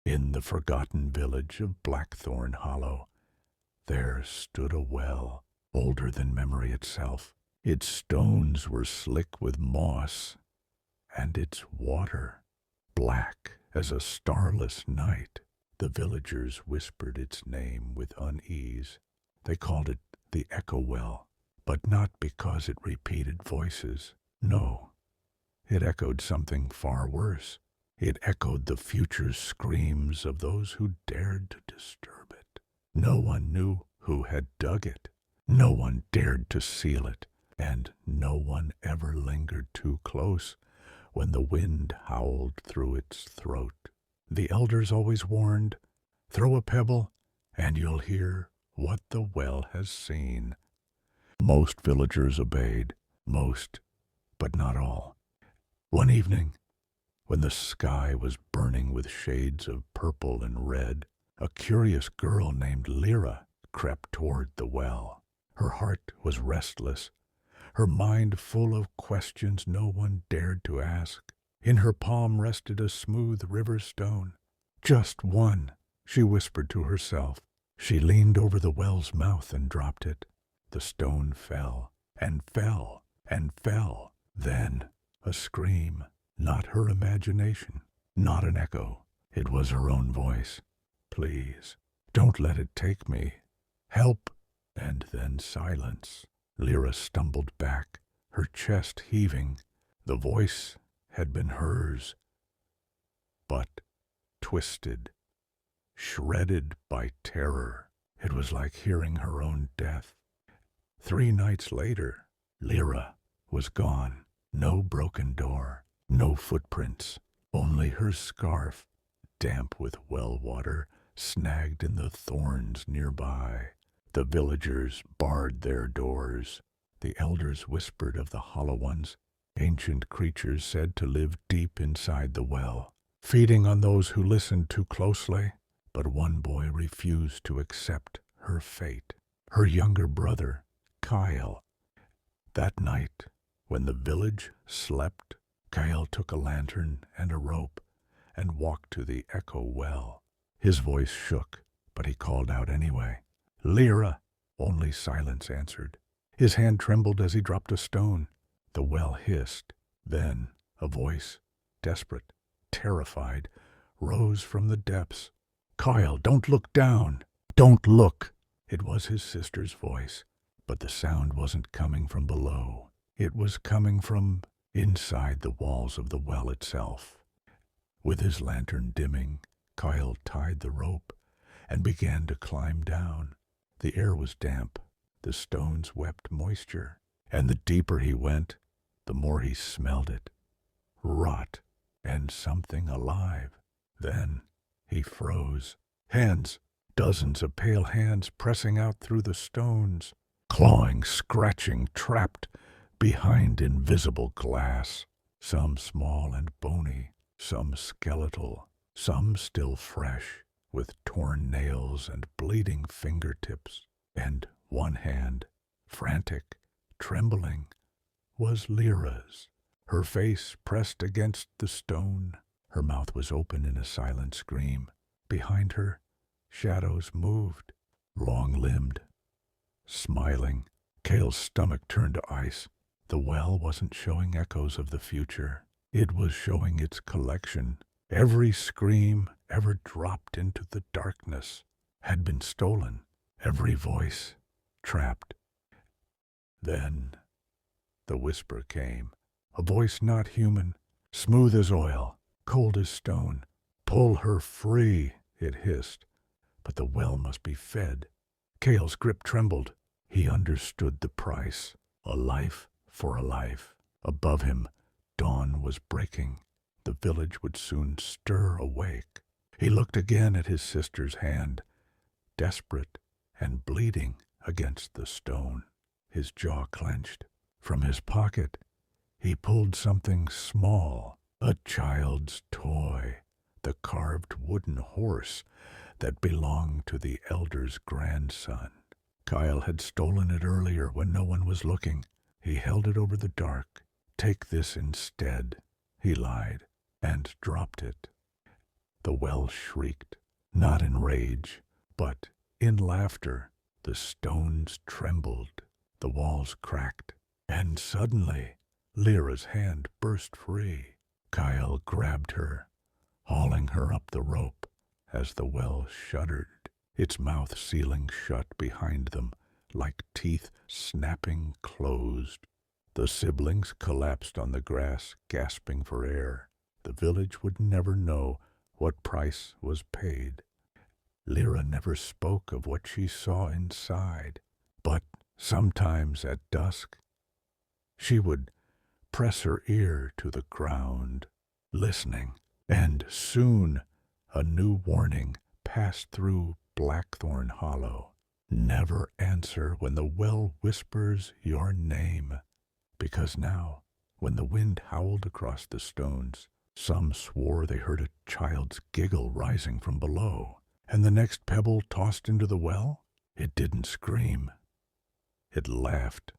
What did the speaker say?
In the forgotten village of Blackthorn Hollow, there stood a well, older than memory itself. Its stones were slick with moss, and its water black as a starless night. The villagers whispered its name with unease. They called it the Echo Well, but not because it repeated voices. No, it echoed something far worse. It echoed the future screams of those who dared to disturb it. No one knew who had dug it. No one dared to seal it, and no one ever lingered too close when the wind howled through its throat. The elders always warned, "Throw a pebble, and you'll hear what the well has seen." Most villagers obeyed, most, but not all. One evening, when the sky was burning with shades of purple and red, a curious girl named Lyra crept toward the well. Her heart was restless, her mind full of questions no one dared to ask. In her palm rested a smooth river stone. "Just one," she whispered to herself. She leaned over the well's mouth and dropped it. The stone fell, and fell, and fell. Then a scream. Not her imagination, not an echo. It was her own voice. "Please, don't let it take me. Help!" And then silence. Lyra stumbled back, her chest heaving. The voice had been hers, but twisted, shredded by terror. It was like hearing her own death. 3 nights later, Lyra was gone. No broken door, no footprints, only her scarf, damp with well water, snagged in the thorns nearby. The villagers barred their doors. The elders whispered of the hollow ones, ancient creatures said to live deep inside the well, feeding on those who listened too closely. But one boy refused to accept her fate. Her younger brother, Kyle. That night, when the village slept, Kyle took a lantern and a rope and walked to the Echo Well. His voice shook, but he called out anyway. "Lyra!" Only silence answered. His hand trembled as he dropped a stone. The well hissed. Then a voice, desperate, terrified, rose from the depths. "Kyle, don't look down! Don't look!" It was his sister's voice, but the sound wasn't coming from below. It was coming from inside the walls of the well itself. With his lantern dimming, Kyle tied the rope and began to climb down. The air was damp, the stones wept moisture, and the deeper he went, the more he smelled it. Rot and something alive. Then he froze. Hands, dozens of pale hands pressing out through the stones, clawing, scratching, trapped behind invisible glass, some small and bony, some skeletal, some still fresh, with torn nails and bleeding fingertips. And one hand, frantic, trembling, was Lyra's. Her face pressed against the stone. Her mouth was open in a silent scream. Behind her, shadows moved, long-limbed, smiling. Kale's stomach turned to ice. The well wasn't showing echoes of the future. It was showing its collection. Every scream ever dropped into the darkness had been stolen. Every voice trapped. Then the whisper came. A voice not human, smooth as oil, cold as stone. "Pull her free," it hissed. But the well must be fed. Kale's grip trembled. He understood the price. A life for a life. Above him, dawn was breaking. The village would soon stir awake. He looked again at his sister's hand, desperate and bleeding against the stone. His jaw clenched. From his pocket, he pulled something small, a child's toy, the carved wooden horse that belonged to the elder's grandson. Kyle had stolen it earlier when no one was looking. He held it over the dark. "Take this instead," he lied, and dropped it. The well shrieked, not in rage, but in laughter. The stones trembled, the walls cracked, and suddenly Lyra's hand burst free. Kyle grabbed her, hauling her up the rope as the well shuddered, its mouth sealing shut behind them like teeth snapping closed. The siblings collapsed on the grass, gasping for air. The village would never know what price was paid. Lyra never spoke of what she saw inside, but sometimes at dusk she would press her ear to the ground, listening, and soon a new warning passed through Blackthorn Hollow. Never answer when the well whispers your name, because now, when the wind howled across the stones, some swore they heard a child's giggle rising from below, and the next pebble tossed into the well, it didn't scream. It laughed